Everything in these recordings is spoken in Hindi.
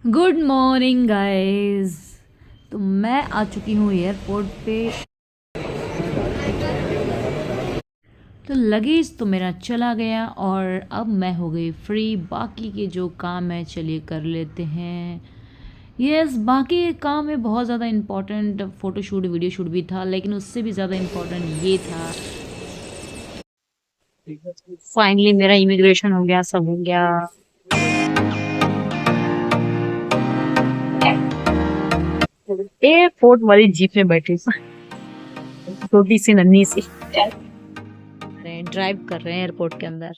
Good morning guys. तो मैं आ चुकी हूँ एयरपोर्ट पे। तो लगेज तो मेरा चला गया और अब मैं हो गई फ्री। बाकी के जो काम है चलिए कर लेते हैं। यस, बाकी के काम में बहुत ज़्यादा इम्पोर्टेंट फ़ोटोशूट वीडियो शूट भी था, लेकिन उससे भी ज़्यादा इम्पोर्टेंट ये था। फाइनली मेरा इमिग्रेशन हो गया, सब हो गया। एयरपोर्ट वाली जीप में बैठी छोटी सी नन्ही सी ड्राइव कर रहे हैं एयरपोर्ट के अंदर।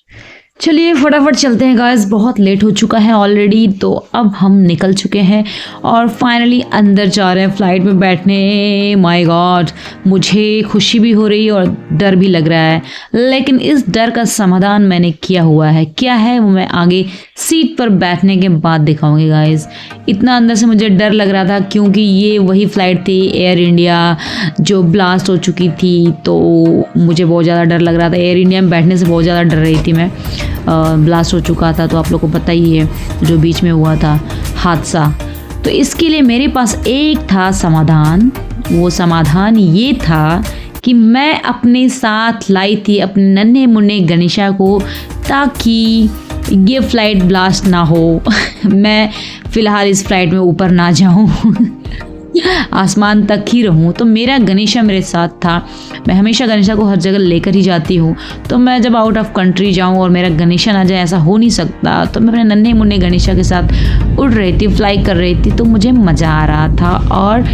चलिए फटाफट चलते हैं गाइस, बहुत लेट हो चुका है ऑलरेडी। तो अब हम निकल चुके हैं और फाइनली अंदर जा रहे हैं फ्लाइट में बैठने। माय गॉड, मुझे खुशी भी हो रही है और डर भी लग रहा है, लेकिन इस डर का समाधान मैंने किया हुआ है। क्या है वो मैं आगे सीट पर बैठने के बाद दिखाऊंगी गाइस। इतना अंदर से मुझे डर लग रहा था क्योंकि ये वही फ़्लाइट थी एयर इंडिया जो ब्लास्ट हो चुकी थी, तो मुझे बहुत ज़्यादा डर लग रहा था। एयर इंडिया में बैठने से बहुत ज़्यादा डर रही थी मैं। ब्लास्ट हो चुका था, तो आप लोग को पता ही है जो बीच में हुआ था हादसा। तो इसके लिए मेरे पास एक था समाधान। वो समाधान ये था कि मैं अपने साथ लाई थी अपने नन्हे मुन्ने गणेशा को, ताकि ये फ़्लाइट ब्लास्ट ना हो। मैं फ़िलहाल इस फ्लाइट में ऊपर ना जाऊं, आसमान तक ही रहूं। तो मेरा गणेशा मेरे साथ था। मैं हमेशा गणेशा को हर जगह लेकर ही जाती हूँ। तो मैं जब आउट ऑफ कंट्री जाऊँ और मेरा गणेशा ना जाए, ऐसा हो नहीं सकता। तो मैं अपने नन्हे मुन्ने गणेशा के साथ उड़ रही थी, फ्लाई कर रही थी। तो मुझे मज़ा आ रहा था और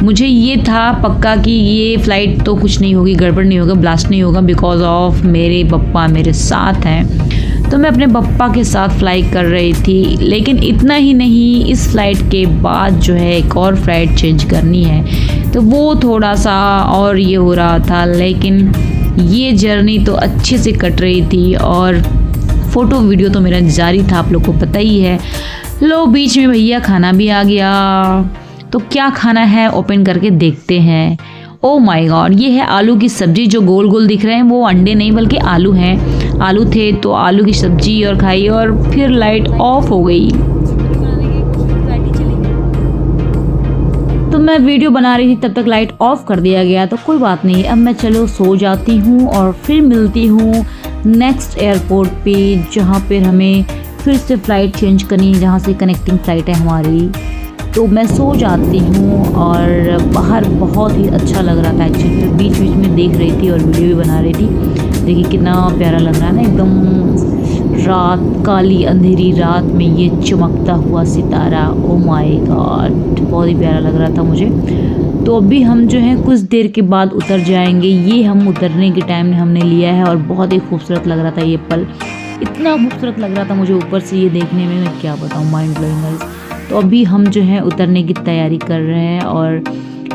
मुझे ये था पक्का कि ये फ़्लाइट तो कुछ नहीं होगी, गड़बड़ नहीं होगा, ब्लास्ट नहीं होगा, बिकॉज ऑफ मेरे पप्पा मेरे साथ हैं। तो मैं अपने पप्पा के साथ फ्लाई कर रही थी। लेकिन इतना ही नहीं, इस फ़्लाइट के बाद जो है एक और फ़्लाइट चेंज करनी है, तो वो थोड़ा सा और ये हो रहा था। लेकिन ये जर्नी तो अच्छे से कट रही थी और फ़ोटो वीडियो तो मेरा जारी था, आप लोग को पता ही है। लो, बीच में भैया खाना भी आ गया। तो क्या खाना है ओपन करके देखते हैं। ओ माय गॉड, ये है आलू की सब्जी। जो गोल गोल दिख रहे हैं वो अंडे नहीं बल्कि आलू हैं। आलू थे तो आलू की सब्जी और खाई, और फिर लाइट ऑफ हो गई। तो मैं वीडियो बना रही थी, तब तक लाइट ऑफ कर दिया गया। तो कोई बात नहीं, अब मैं चलो सो जाती हूँ और फिर मिलती हूँ नेक्स्ट एयरपोर्ट पे, जहाँ पर हमें फिर से फ़्लाइट चेंज करनी है, जहाँ से कनेक्टिंग फ़्लाइट है हमारी। तो मैं सो जाती हूँ और बाहर बहुत ही अच्छा लग रहा था। एक्चुअली बीच बीच में देख रही थी और वीडियो भी बना रही थी। देखिए कितना प्यारा लग रहा है ना, एकदम रात, काली अंधेरी रात में ये चमकता हुआ सितारा। ओ माय गॉड, बहुत ही प्यारा लग रहा था मुझे। तो अभी हम जो है कुछ देर के बाद उतर जाएंगे। ये हम उतरने के टाइम हमने लिया है और बहुत ही खूबसूरत लग रहा था ये पल। इतना खूबसूरत लग रहा था मुझे ऊपर से ये देखने में, मैं क्या बताऊँ, माइंड ब्लोइंग। तो अभी हम जो है उतरने की तैयारी कर रहे हैं और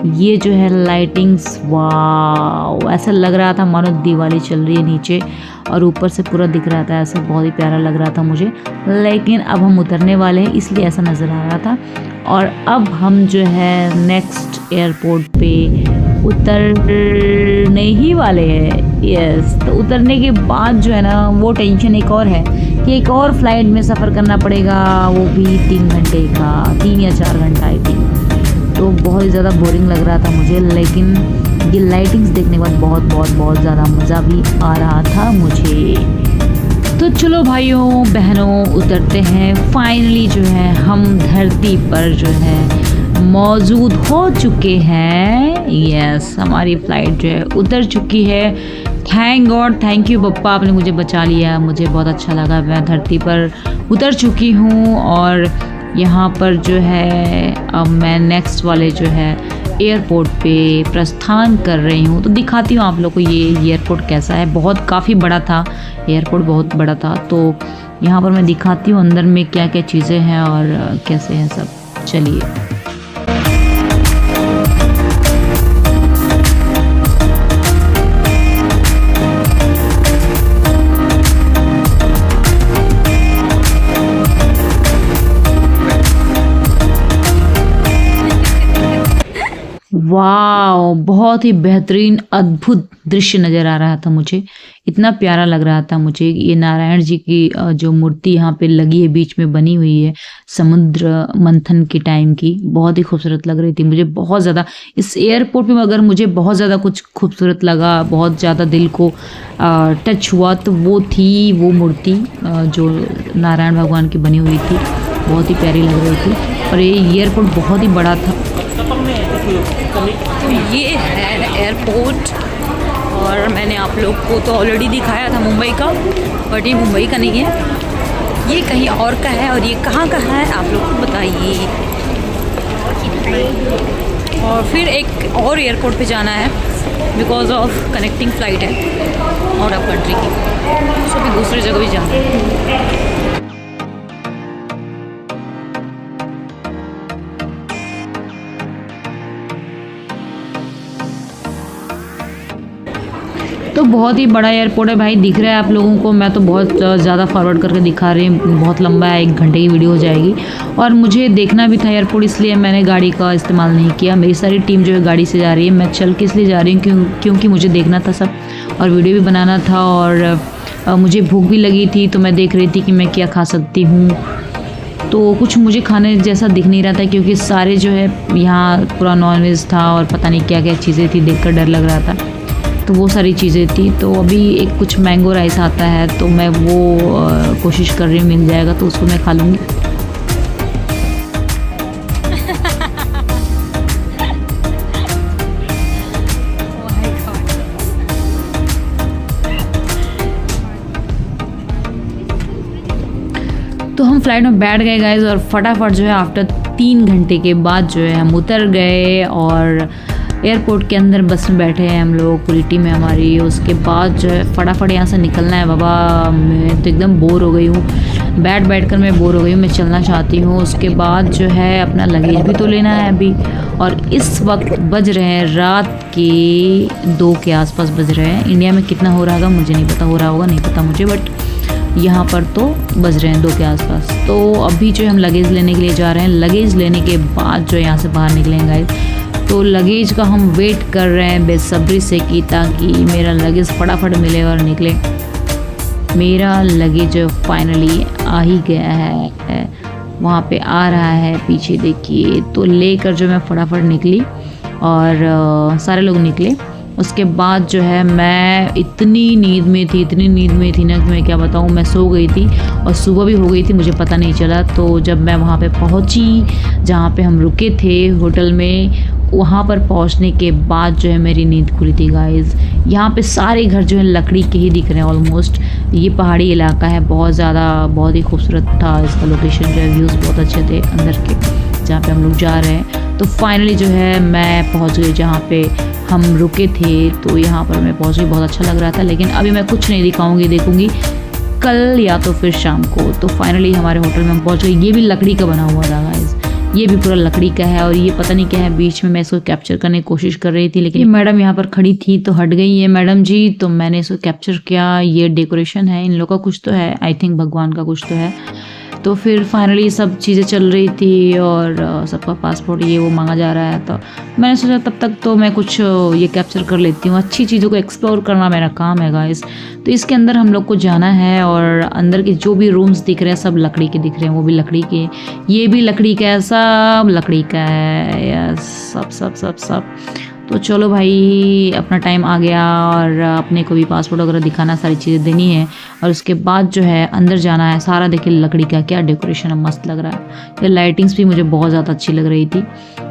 ये जो है लाइटिंग्स, वाव, ऐसा लग रहा था मानो दिवाली चल रही है नीचे और ऊपर से पूरा दिख रहा था। ऐसा बहुत ही प्यारा लग रहा था मुझे। लेकिन अब हम उतरने वाले हैं, इसलिए ऐसा नज़र आ रहा था। और अब हम जो है नेक्स्ट एयरपोर्ट पे उतरने ही वाले हैं। यस, तो उतरने के बाद जो है ना, वो टेंशन एक और है कि एक और फ्लाइट में सफ़र करना पड़ेगा, वो भी 3 घंटे का, 3 या 4 घंटा आई थिंक। तो बहुत ही ज़्यादा बोरिंग लग रहा था मुझे, लेकिन ये लाइटिंग्स देखने के बाद बहुत बहुत बहुत ज़्यादा मज़ा भी आ रहा था मुझे। तो चलो भाइयों बहनों, उतरते हैं। फाइनली जो है हम धरती पर जो है मौजूद हो चुके हैं। यस, हमारी फ़्लाइट जो है उतर चुकी है। थैंक गॉड, थैंक यू पप्पा, आपने मुझे बचा लिया। मुझे बहुत अच्छा लगा। मैं धरती पर उतर चुकी हूँ और यहाँ पर जो है अब मैं नेक्स्ट वाले जो है एयरपोर्ट पे प्रस्थान कर रही हूँ। तो दिखाती हूँ आप लोग को ये एयरपोर्ट कैसा है। बहुत काफ़ी बड़ा था एयरपोर्ट, बहुत बड़ा था। तो यहाँ पर मैं दिखाती हूँ अंदर में क्या क्या चीज़ें हैं और कैसे हैं सब। चलिए, वाह, बहुत ही बेहतरीन अद्भुत दृश्य नज़र आ रहा था मुझे। इतना प्यारा लग रहा था मुझे। ये नारायण जी की जो मूर्ति यहाँ पे लगी है, बीच में बनी हुई है, समुद्र मंथन के टाइम की, बहुत ही खूबसूरत लग रही थी मुझे बहुत ज़्यादा। इस एयरपोर्ट पे अगर मुझे बहुत ज़्यादा कुछ खूबसूरत लगा, बहुत ज़्यादा दिल को टच हुआ, तो वो थी वो मूर्ति जो नारायण भगवान की बनी हुई थी, बहुत ही प्यारी लग रही थी। और ये एयरपोर्ट बहुत ही बड़ा था। तो ये है एयरपोर्ट, और मैंने आप लोग को तो ऑलरेडी दिखाया था मुंबई का, बट ये मुंबई का नहीं है, ये कहीं और का है। और ये कहाँ का है आप लोग को बताइए। और फिर एक और एयरपोर्ट पे जाना है बिकॉज ऑफ कनेक्टिंग फ़्लाइट है आउट ऑफ कंट्री की, सो भी दूसरी जगह भी जाना है। तो बहुत ही बड़ा एयरपोर्ट है भाई, दिख रहा है आप लोगों को। मैं तो बहुत ज़्यादा फॉरवर्ड करके दिखा रही हूँ, बहुत लंबा है, 1 घंटे की वीडियो हो जाएगी। और मुझे देखना भी था एयरपोर्ट, इसलिए मैंने गाड़ी का इस्तेमाल नहीं किया। मेरी सारी टीम जो है गाड़ी से जा रही है, मैं चल के इसलिए जा रही हूँ क्योंकि मुझे देखना था सब, और वीडियो भी बनाना था। और मुझे भूख भी लगी थी, तो मैं देख रही थी कि मैं क्या खा सकती हूँ। तो कुछ मुझे खाने जैसा दिख नहीं रहा था, क्योंकि सारे जो है यहाँ पूरा नॉनवेज था, और पता नहीं क्या क्या चीज़ें थी, देखकर डर लग रहा था। तो वो सारी चीज़ें थी। तो अभी एक कुछ मैंगो राइस आता है, तो मैं वो कोशिश कर रही हूँ, मिल जाएगा तो उसको मैं खा लूँगी। तो हम फ्लाइट में बैठ गए गाइस, और फटाफट जो है आफ्टर 3 घंटे के बाद जो है हम उतर गए, और एयरपोर्ट के अंदर बस में बैठे हैं हम लोग, पूरी टीम है हमारी। उसके बाद जो है फटाफट यहाँ से निकलना है। बाबा मैं तो एकदम बोर हो गई हूँ, बैठ कर मैं बोर हो गई हूँ, मैं चलना चाहती हूँ। उसके बाद जो है अपना लगेज भी तो लेना है अभी। और इस वक्त बज रहे हैं रात के 2 के आसपास बज रहे हैं। इंडिया में कितना हो रहा होगा मुझे नहीं पता, हो रहा होगा नहीं पता मुझे, बट यहाँ पर तो बज रहे हैं 2 के आसपास। तो अभी जो हम लगेज लेने के लिए जा रहे हैं, लगेज लेने के बाद जो यहाँ से बाहर निकलेंगे। तो लगेज का हम वेट कर रहे हैं बेसब्री से कि ताकि मेरा लगेज फटाफट मिले और निकले। मेरा लगेज फाइनली आ ही गया है, वहाँ पे आ रहा है, पीछे देखिए। तो लेकर जो मैं फटाफट निकली, और सारे लोग निकले। उसके बाद जो है मैं इतनी नींद में थी ना कि मैं क्या बताऊँ। मैं सो गई थी और सुबह भी हो गई थी, मुझे पता नहीं चला। तो जब मैं वहाँ पे पहुँची जहाँ पे हम रुके थे होटल में, वहाँ पर पहुँचने के बाद जो है मेरी नींद खुली थी गाइज़। यहाँ पे सारे घर जो है लकड़ी के ही दिख रहे हैं ऑलमोस्ट। ये पहाड़ी इलाका है, बहुत ज़्यादा, बहुत ही खूबसूरत था इसका लोकेशन, जो है व्यूज़ बहुत अच्छे थे अंदर के जहाँ पे हम लोग जा रहे हैं। तो फाइनली जो है मैं पहुँच गई जहाँ पे हम रुके थे। तो यहाँ पर मैं पहुँच गई, बहुत अच्छा लग रहा था। लेकिन अभी मैं कुछ नहीं दिखाऊंगी, देखूंगी कल या तो फिर शाम को। तो फाइनली हमारे होटल में हम पहुँच गए। ये भी लकड़ी का बना हुआ था गाइस, ये भी पूरा लकड़ी का है। और ये पता नहीं क्या है, बीच में मैं इसको कैप्चर करने की कोशिश कर रही थी, लेकिन मैडम यहाँ पर खड़ी थी तो हट गई है मैडम जी। तो मैंने इसको कैप्चर किया। ये डेकोरेशन है इन लोग का, कुछ तो है, आई थिंक भगवान का कुछ तो है। तो फिर फाइनली सब चीज़ें चल रही थी, और सबका पासपोर्ट ये वो मांगा जा रहा है। तो मैंने सोचा तब तक तो मैं कुछ ये कैप्चर कर लेती हूँ। अच्छी चीज़ों को एक्सप्लोर करना मेरा काम है गाइस। तो इसके अंदर हम लोग को जाना है, और अंदर के जो भी रूम्स दिख रहे हैं सब लकड़ी के दिख रहे हैं, वो भी लकड़ी के, ये भी लकड़ी का है, सब लकड़ी का है यार, सब सब सब सब। तो चलो भाई, अपना टाइम आ गया, और अपने को भी पासपोर्ट वगैरह दिखाना, सारी चीज़ें देनी है। और उसके बाद जो है अंदर जाना है। सारा देखिए लकड़ी का, क्या डेकोरेशन है, मस्त लग रहा है। ये लाइटिंग्स भी मुझे बहुत ज़्यादा अच्छी लग रही थी।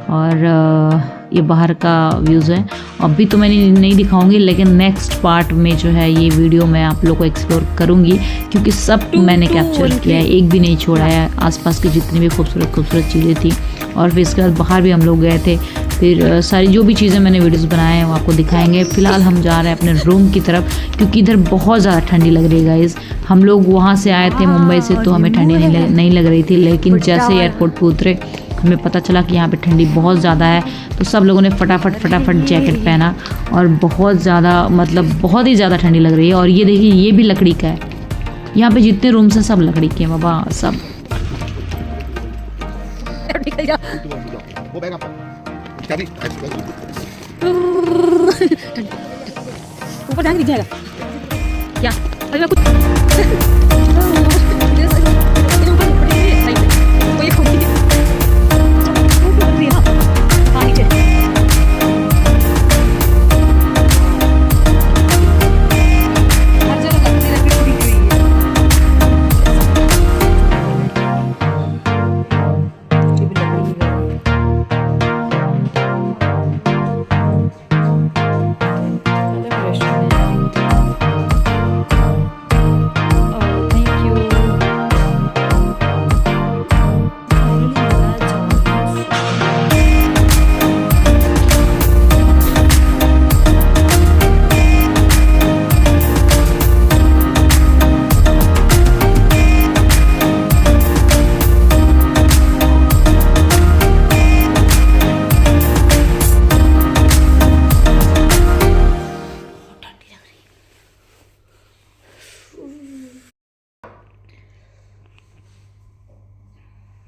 और ये बाहर का व्यूज़ है। अभी तो मैंने नहीं दिखाऊंगी, लेकिन नेक्स्ट पार्ट में जो है ये वीडियो मैं आप लोग को एक्सप्लोर करूंगी, क्योंकि सब मैंने कैप्चर किया है, एक भी नहीं छोड़ा है। आसपास की जितनी भी खूबसूरत चीज़ें थी। और फिर इसके बाद बाहर भी हम लोग गए थे। फिर सारी जो भी चीज़ें मैंने वीडियोस बनाए हैं वो आपको दिखाएंगे। फ़िलहाल हम जा रहे हैं अपने रूम की तरफ, क्योंकि इधर बहुत ज़्यादा ठंडी लग रही है गाइज़। हम लोग वहाँ से आए थे मुंबई से, तो हमें ठंडी नहीं लग रही थी, लेकिन जैसे एयरपोर्ट पर उतरे हमें पता चला कि यहाँ पे ठंडी बहुत ज़्यादा है। तो सब लोगों ने फटाफट जैकेट पहना, और बहुत ज़्यादा, मतलब बहुत ही ज़्यादा ठंडी लग रही है। और ये देखिए, ये भी लकड़ी का है। यहाँ पे जितने रूम्स हैं सब लकड़ी के हैं बाबा, सब। क्या भी ऊपर गिर जाएगा क्या? अरे कुछ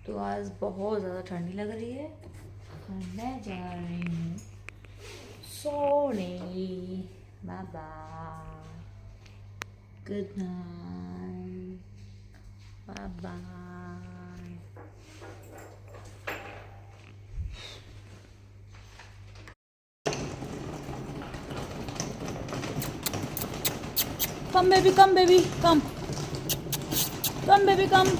तो आज बहुत ज़्यादा ठंडी लग रही है और मैं जा रही हूँ सोने। Bye bye, good night, bye bye. Come baby, come baby, come. Come baby, come.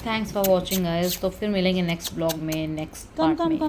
Thanks for watching guys. तो फिर मिलेंगे नेक्स्ट ब्लॉग में, नेक्स्ट पार्ट में।